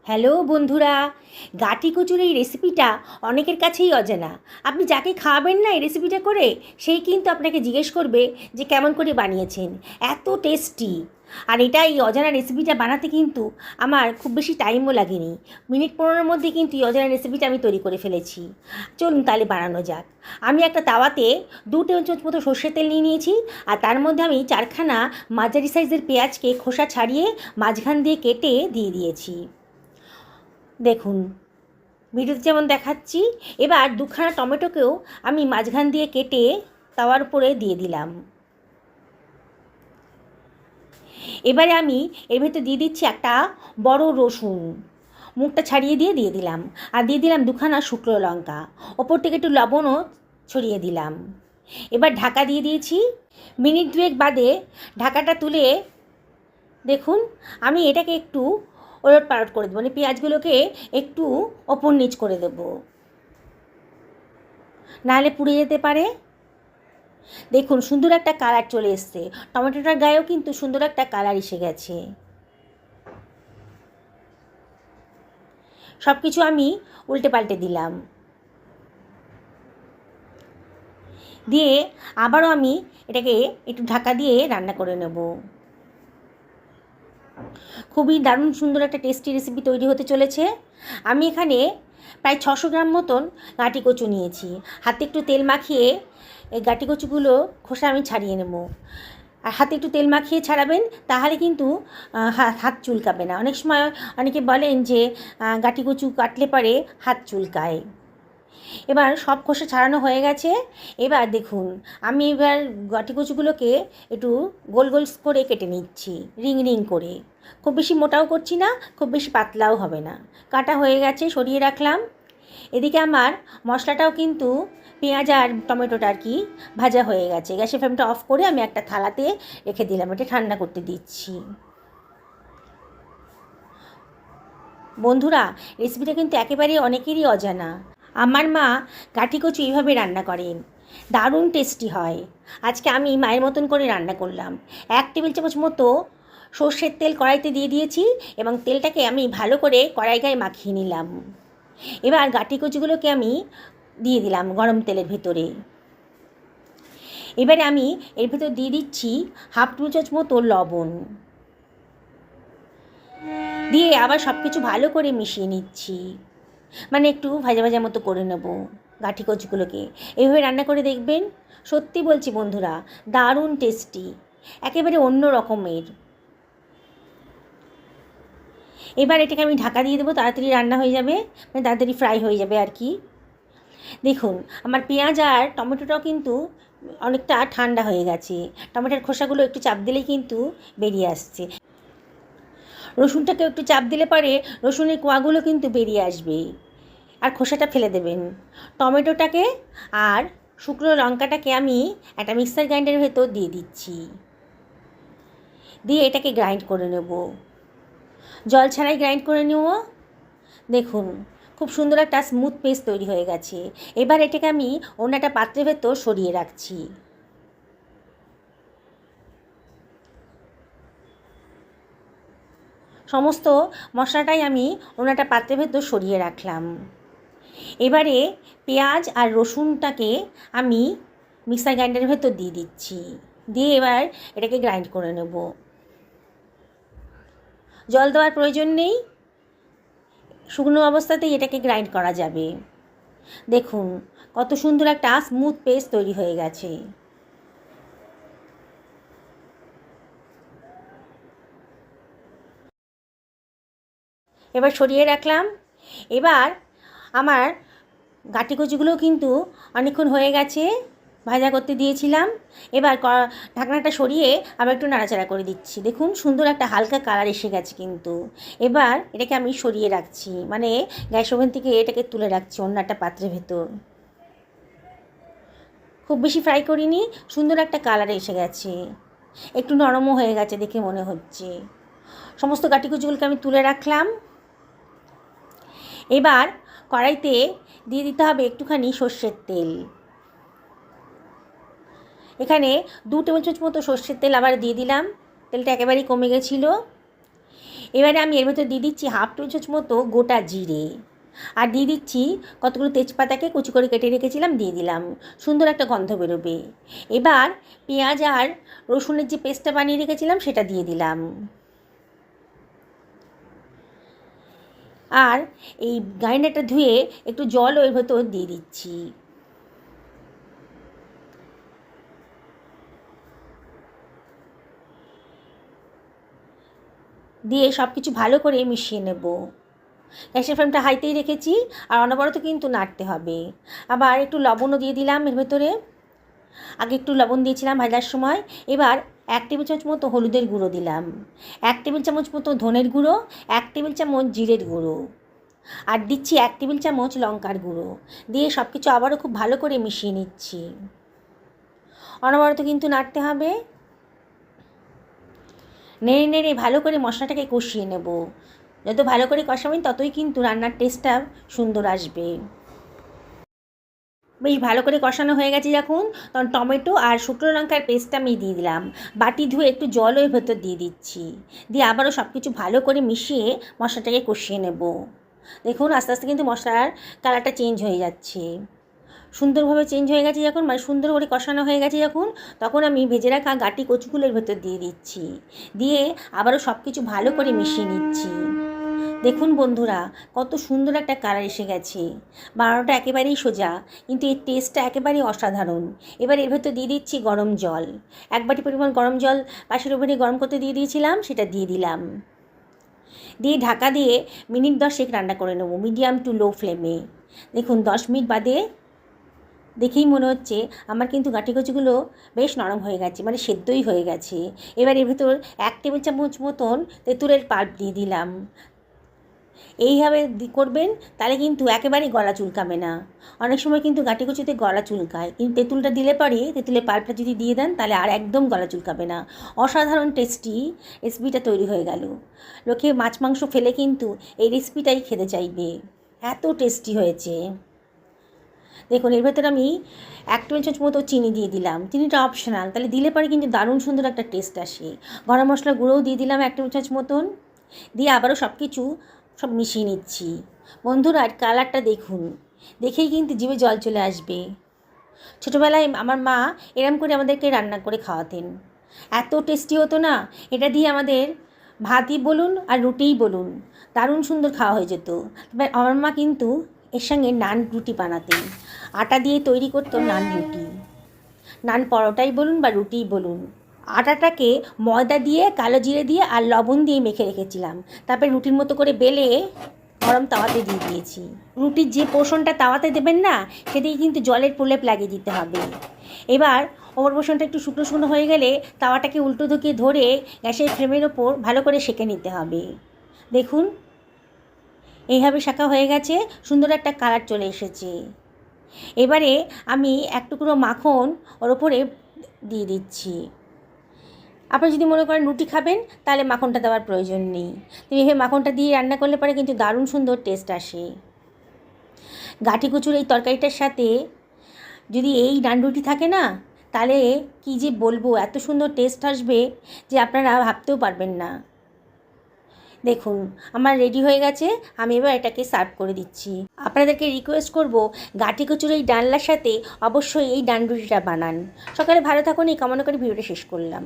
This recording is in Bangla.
হ্যালো বন্ধুরা, গাটি কচুর এই রেসিপিটা অনেকের কাছেই অজানা। আপনি যাকে খাওয়াবেন না এই রেসিপিটা করে, সেই কিন্তু আপনাকে জিজ্ঞেস করবে যে কেমন করে বানিয়েছেন। এত টেস্টি। আর এই অজানা রেসিপিটা বানাতে কিন্তু আমার খুব বেশি টাইমও লাগেনি। মিনিট 15-এর মধ্যে কিন্তু এই অজানা রেসিপিটা আমি তৈরি করে ফেলেছি। চলুন তাহলে বানানো যাক। আমি একটা তাওয়াতে 2 টেবিল চামচ মতো সর্ষের তেল নিয়ে নিয়েছি, আর তার মধ্যে আমি 4খানা মাঝারি সাইজের পেঁয়াজকে খোসা ছাড়িয়ে মাঝখান দিয়ে কেটে দিয়ে দিয়েছি। দেখুন ভিডিওতে যেমন দেখাচ্ছি। এবার 2খানা টমেটোকেও আমি মাঝখান দিয়ে কেটে তাওয়ার উপরে দিয়ে দিলাম। এবারে আমি এর ভেতর দিয়ে দিচ্ছি একটা বড় রসুন, মুখটা ছাড়িয়ে দিয়ে দিলাম। আর দিয়ে দিলাম 2খানা শুকনো লঙ্কা, ওপর থেকে একটু লবণও ছড়িয়ে দিলাম। এবার ঢাকা দিয়ে দিয়েছি। মিনিট 2 বাদে ঢাকাটা তুলে দেখুন আমি এটাকে একটু ওলট পালট করে দেবো, মানে পেঁয়াজগুলোকে একটু ওপর নিচ করে দেবো, নাহলে পুড়ে যেতে পারে। দেখুন সুন্দর একটা কালার চলে এসছে, টমেটোটার গায়েও কিন্তু সুন্দর একটা কালার এসে গেছে। সব কিছু আমি উল্টে পাল্টে দিলাম, দিয়ে আবারও আমি এটাকে একটু ঢাকা দিয়ে রান্না করে নেব। খুবই দারুণ সুন্দর একটা টেস্টি রেসিপি তৈরি হতে চলেছে। আমি এখানে প্রায় 600 গ্রাম মতন গাঁটি কচু নিয়েছি। হাতে একটু তেল মাখিয়ে এই গাঁটি কচুগুলো খোসা আমি ছাড়িয়ে নেব। আর হাতে একটু তেল মাখিয়ে ছাড়াবেন, তাহলে কিন্তু হাত চুলকাবে না। অনেক সময় অনেকে বলেন যে গাঁটি কচু কাটলে পরে হাত চুলকায়। এবার সব খোসা ছাড়ানো হয়ে গেছে। এবার দেখুন আমি এবার গাঁটি কচুগুলোকে একটু গোল গোল করে কেটে নিচ্ছি, রিং রিং করে। খুব বেশি মোটাও করছি না, খুব বেশি পাতলাও হবে না। কাটা হয়ে গেছে, সরিয়ে রাখলাম। এদিকে আমার মশলাটাও কিন্তু পেঁয়াজ আর টমেটোটা আর কি ভাজা হয়ে গেছে। গ্যাসের ফ্লেমটা অফ করে আমি একটা থালাতে রেখে দিলাম, এটা ঠান্ডা করতে দিচ্ছি। বন্ধুরা, রেসিপিটা কিন্তু একেবারেই অনেকেরই অজানা। আমার মা গাঁটি কচু এইভাবে রান্না করেন, দারুণ টেস্টি হয়। আজকে আমি মায়ের মতন করে রান্না করলাম। 1 টেবিল চামচ মতো সর্ষের তেল কড়াইতে দিয়ে দিয়েছি, এবং তেলটাকে আমি ভালো করে কড়াই গায়ে মাখিয়ে নিলাম। এবার গাঁটি কচুগুলোকে আমি দিয়ে দিলাম গরম তেলের ভেতরে। এবারে আমি এর ভেতর দিয়ে দিচ্ছি 1/2 টেবিল চামচ মতো লবণ, দিয়ে আবার সব কিছু ভালো করে মিশিয়ে নিচ্ছি, মানে একটু ভাজা ভাজা মতো করে নেব গাঁটি কচুগুলোকে। এইভাবে রান্না করে দেখবেন, সত্যি বলছি বন্ধুরা, দারুণ টেস্টি, একেবারে অন্য রকমের। এবার এটাকে আমি ঢাকা দিয়ে দেবো, তাড়াতাড়ি রান্না হয়ে যাবে, মানে তাড়াতাড়ি ফ্রাই হয়ে যাবে আর কি। দেখুন আমার পেঁয়াজ আর টমেটোটাও কিন্তু অনেকটা ঠান্ডা হয়ে গেছে। টমেটোর খোসাগুলো একটু চাপ দিলেই কিন্তু বেরিয়ে আসছে। রসুনটাকে একটু চাপ দিলে পরে রসুনের কোয়াগুলো কিন্তু বেরিয়ে আসবে, আর খোসাটা ফেলে দেবেন। টমেটোটাকে আর শুকনো লঙ্কাটাকে আমি একটা মিক্সার গ্রাইন্ডারের ভেতর দিয়ে দিচ্ছি, দিয়ে এটাকে গ্রাইন্ড করে নেব, জল ছাড়াই গ্রাইন্ড করে নেব। দেখুন খুব সুন্দর একটা স্মুথ পেস্ট তৈরি হয়ে গেছে। এবার এটাকে আমি অন্য একটা পাত্রের ভেতর সরিয়ে রাখছি। সমস্ত মশলাটাই আমি অন্য একটা পাত্রের ভেতর সরিয়ে রাখলাম। এবারে পেঁয়াজ আর রসুনটাকে আমি মিক্সার গ্রাইন্ডারের ভেতর দিয়ে দিচ্ছি, দিয়ে এবার এটাকে গ্রাইন্ড করে নেব। জল দেওয়ার প্রয়োজন নেই, শুকনো অবস্থাতেই এটাকে গ্রাইন্ড করা যাবে। দেখুন কত সুন্দর একটা স্মুথ পেস্ট তৈরি হয়ে গেছে। এবার সরিয়ে রাখলাম। এবার আমার গাঁটি কচুগুলোও কিন্তু অনেকক্ষণ হয়ে গেছে, ভাজা করতে দিয়েছিলাম। এবার ঢাকনাটা সরিয়ে আবার একটু নাড়াচাড়া করে দিচ্ছি। দেখুন সুন্দর একটা হালকা কালার এসে গেছে কিন্তু। এবার এটাকে আমি সরিয়ে রাখছি, মানে গ্যাস ওভেন থেকে এটাকে তুলে রাখছি অন্য একটা পাত্রের ভেতর। খুব বেশি ফ্রাই করিনি, সুন্দর একটা কালার এসে গেছে, একটু নরমও হয়ে গেছে দেখে মনে হচ্ছে। সমস্ত গাঁটি কচুগুলোকে আমি তুলে রাখলাম। এবার কড়াইতে দিয়ে দিতে হবে একটুখানি সর্ষের তেল। এখানে 2 টেবিল চামচ মতো সর্ষের তেল আবার দিয়ে দিলাম, তেলটা একেবারেই কমে গেছিলো। এবারে আমি এর ভেতর দিয়ে দিচ্ছি হাফ টেবিল চামচ মতো গোটা জিরে, আর দিয়ে দিচ্ছি কতগুলো তেজপাতাকে কুচি করে কেটে রেখেছিলাম, দিয়ে দিলাম। সুন্দর একটা গন্ধ বেরোবে। এবার পেঁয়াজ আর রসুনের যে পেস্টটা বানিয়ে রেখেছিলাম সেটা দিয়ে দিলাম। আর এই গ্রাইন্ডারটা ধুয়ে একটু জলও এর ভেতর দিয়ে দিচ্ছি। দিয়ে সব কিছু ভালো করে মিশিয়ে নেব। গ্যাসের ফ্লেমটা হাইতেই রেখেছি, আর অনবরত কিন্তু নাড়তে হবে। আবার একটু লবণও দিয়ে দিলাম এর ভেতরে। আগে একটু লবণ দিয়েছিলাম ভাজার সময়। এবার 1 টেবিল চামচ মতো হলুদের গুঁড়ো দিলাম, 1 টেবিল চামচ মতো ধনের গুঁড়ো, 1 টেবিল চামচ জিরের গুঁড়ো, আর দিচ্ছি 1 টেবিল চামচ লঙ্কার গুঁড়ো। দিয়ে সব কিছু আবারও খুব ভালো করে মিশিয়ে নিচ্ছি। অনবরত কিন্তু নাড়তে হবে। নেড়ে নেড়ে ভালো করে মশলাটাকে কষিয়ে নেব। যত ভালো করে কষাবেন ততই কিন্তু রান্নার টেস্টটা সুন্দর আসবে। বেশ ভালো করে কষানো হয়ে গেছে যখন, তখন টমেটো আর শুকনো লঙ্কার পেস্টটা আমি দিয়ে দিলাম। বাটি ধুয়ে একটু জলও এর ভেতর দিয়ে দিচ্ছি। দিয়ে আবারও সব কিছু ভালো করে মিশিয়ে মশলাটাকে কষিয়ে নেব। দেখুন আস্তে আস্তে কিন্তু মশলার কালারটা চেঞ্জ হয়ে যাচ্ছে। সুন্দরভাবে চেঞ্জ হয়ে গেছে যখন, মানে সুন্দর করে কষানো হয়ে গেছে যখন, তখন আমি ভেজে রাখা গাটি কচুগুলোর ভেতর দিয়ে দিচ্ছি। দিয়ে আবারও সব কিছু ভালো করে মিশিয়ে নিচ্ছি। দেখুন বন্ধুরা, কত সুন্দর একটা কালার এসে গেছে। বানানোটা একেবারেই সোজা, কিন্তু এর টেস্টটা একেবারেই অসাধারণ। এবার এর ভেতর দিয়ে দিচ্ছি গরম জল। 1 বাটি পরিমাণ গরম জল পাশের ওভেনে গরম করতে দিয়ে দিয়েছিলাম, সেটা দিয়ে দিলাম। দিয়ে ঢাকা দিয়ে মিনিট 10 রান্না করে নেব মিডিয়াম টু লো ফ্লেমে। দেখুন 10 মিনিট বাদে দেখেই মনে হচ্ছে আমার কিন্তু গাঁটি কচুগুলো বেশ নরম হয়ে গেছে, মানে সেদ্ধই হয়ে গেছে। এবার এর ভেতর 1 টেবিল চামচ মতন তেঁতুলের পাল্প দিয়ে দিলাম। এইভাবে করবেন, তাহলে কিন্তু একেবারেই গলা চুলকাবে না। অনেক সময় কিন্তু গাঁটি কচুতে গলা চুলকায়, কিন্তু তেঁতুলটা দিলে পরে, তেঁতুলের পাল্পটা যদি দিয়ে দেন তাহলে আর একদম গলা চুলকাবে না। অসাধারণ টেস্টি রেসিপিটা তৈরি হয়ে গেল। লোকে মাছ মাংস ফেলে কিন্তু এই রেসিপিটাই খেতে চাইবে, এত টেস্টি হয়েছে। দেখুন এর ভেতরে আমি 1 টেবিল চামচ মতো চিনি দিয়ে দিলাম। চিনিটা অপশনাল, তাহলে দিলে পরে কিন্তু দারুণ সুন্দর একটা টেস্ট আসে। গরম মশলা গুঁড়োও দিয়ে দিলাম 1 টেবিল চামচ মতন। দিয়ে আবারও সব মিশিয়ে নিচ্ছি। বন্ধুরা কালারটা দেখুন, দেখেই কিন্তু জিভে জল চলে আসবে। ছোটোবেলায় আমার মা এরম করে আমাদেরকে রান্না করে খাওয়াতেন, এত টেস্টি হতো না। এটা দিয়ে আমাদের ভাতই বলুন আর রুটিই বলুন, দারুণ সুন্দর খাওয়া হয়ে যেত। তবে আমার মা কিন্তু এর সঙ্গে নান রুটি বানাতেন, আটা দিয়ে তৈরি করতো নান রুটি। নান পরোটাই বলুন বা রুটিই বলুন, আটাটাকে ময়দা দিয়ে, কালো জিরে দিয়ে আর লবণ দিয়ে মেখে রেখেছিলাম। তারপরে রুটির মতো করে বেলে গরম তাওয়াতে দিয়ে দিয়েছি। রুটির যে পোর্শনটা তাওয়াতে দেবেন না, সেদিকে কিন্তু জলের প্রলেপ লাগিয়ে দিতে হবে। এবার ওপর পোর্শনটা একটু শুকনো শুকনো হয়ে গেলে তাওয়াটাকে উল্টো দিকে ধরে গ্যাসের ফ্লেমের ওপর ভালো করে সেঁকে নিতে হবে। দেখুন এইভাবে শাঁকা হয়ে গেছে, সুন্দর একটা কালার চলে এসেছে। এবারে আমি 1 টুকরো মাখন ওর ওপরে দিয়ে দিচ্ছি। আপনি যদি মনে করেন রুটি খাবেন, তাহলে মাখনটা দেওয়ার প্রয়োজন নেই। তো এইভাবে মাখনটা দিয়ে রান্না করলে পরে কিন্তু দারুণ সুন্দর টেস্ট আসে। গাঁটি কচুর এই তরকারিটার সাথে যদি এই নান রুটি থাকে না, তাহলে কী যে বলবো, এত সুন্দর টেস্ট আসবে যে আপনারা ভাবতেও পারবেন না। দেখুন আমার রেডি হয়ে গেছে, আমি এবার এটাকে সার্ভ করে দিচ্ছি। আপনাদেরকে রিকোয়েস্ট করব, গাঁটি কচুর এই ডালনার সাথে অবশ্যই এই নান রুটিটা বানান। সকালে ভালো থাকুন, এই কামনা করে ভিডিওটা শেষ করলাম।